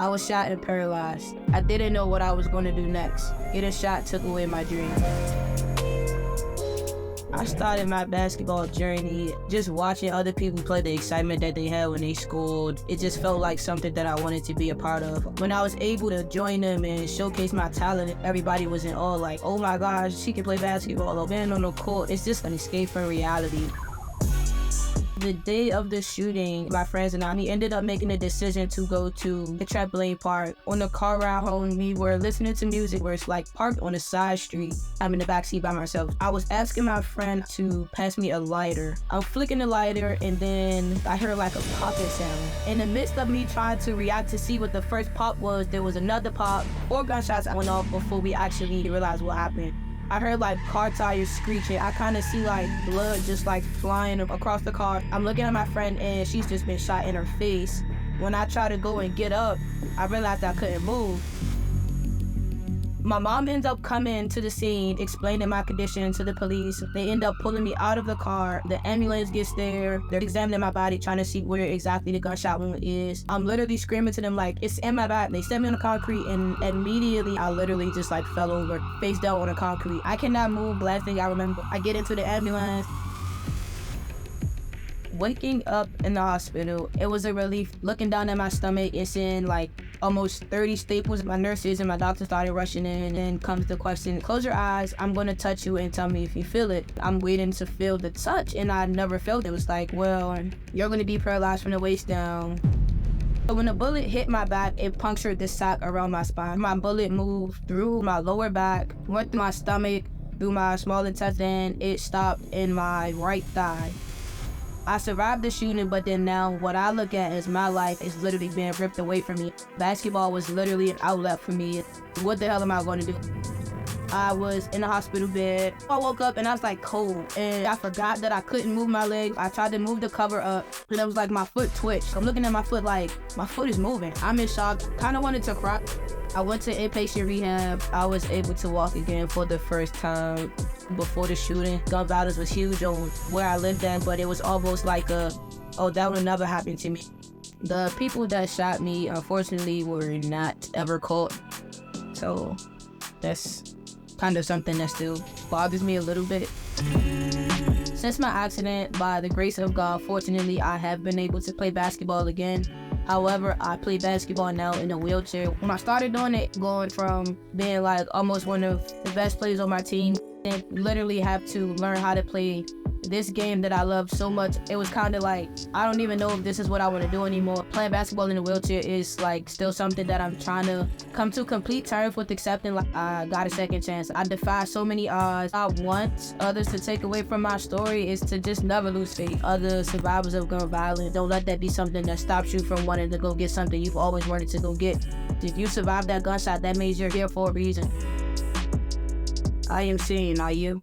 I was shot and paralyzed. I didn't know what I was going to do next. Getting shot took away my dream. I started my basketball journey just watching other people play, the excitement that they had when they scored. It just felt like something that I wanted to be a part of. When I was able to join them and showcase my talent, everybody was in awe, like, oh my gosh, she can play basketball or being on the court. It's just an escape from reality. The day of the shooting, my friends and I, we ended up making a decision to go to the trampoline park. On the car ride home, we were listening to music where it's like parked on a side street. I'm in the backseat by myself. I was asking my friend to pass me a lighter. I'm flicking the lighter and then I heard like a popping sound. In the midst of me trying to react to see what the first pop was, there was another pop. 4 gunshots went off before we actually realized what happened. I heard like car tires screeching. I kind of see like blood just like flying across the car. I'm looking at my friend and she's just been shot in her face. When I try to go and get up, I realized I couldn't move. My mom ends up coming to the scene, explaining my condition to the police. They end up pulling me out of the car. The ambulance gets there. They're examining my body, trying to see where exactly the gunshot wound is. I'm literally screaming to them like, it's in my back. They set me on the concrete and immediately I literally just like fell over, face down on the concrete. I cannot move. Last thing I remember, I get into the ambulance. Waking up in the hospital, it was a relief. Looking down at my stomach, it's in like almost 30 staples. My nurses and my doctor started rushing in, and comes the question, close your eyes, I'm gonna touch you and tell me if you feel it. I'm waiting to feel the touch and I never felt it. It was like, well, you're gonna be paralyzed from the waist down. So when the bullet hit my back, it punctured the sac around my spine. My bullet moved through my lower back, went through my stomach, through my small intestine. It stopped in my right thigh. I survived the shooting, but then now what I look at as my life is literally being ripped away from me. Basketball was literally an outlet for me. What the hell am I going to do? I was in the hospital bed. I woke up and I was like cold, and I forgot that I couldn't move my legs. I tried to move the cover up and it was like my foot twitched. I'm looking at my foot like my foot is moving. I'm in shock, kind of wanted to cry. I went to inpatient rehab. I was able to walk again for the first time. Before the shooting, gun violence was huge on where I lived at, but it was almost like oh, that would never happen to me. The people that shot me, unfortunately, were not ever caught. So that's kind of something that still bothers me a little bit. Since my accident, by the grace of God, fortunately, I have been able to play basketball again. However, I play basketball now in a wheelchair. When I started doing it, going from being like almost one of the best players on my team, and literally have to learn how to play this game that I love so much, it was kind of like, I don't even know if this is what I want to do anymore. Playing basketball in a wheelchair is like still something that I'm trying to come to complete terms with, accepting like I got a second chance. I defy so many odds. I want others to take away from my story is to just never lose faith. Other survivors of gun violence, don't let that be something that stops you from wanting to go get something you've always wanted to go get. If you survived that gunshot, that means you're here for a reason. I am seeing, are you?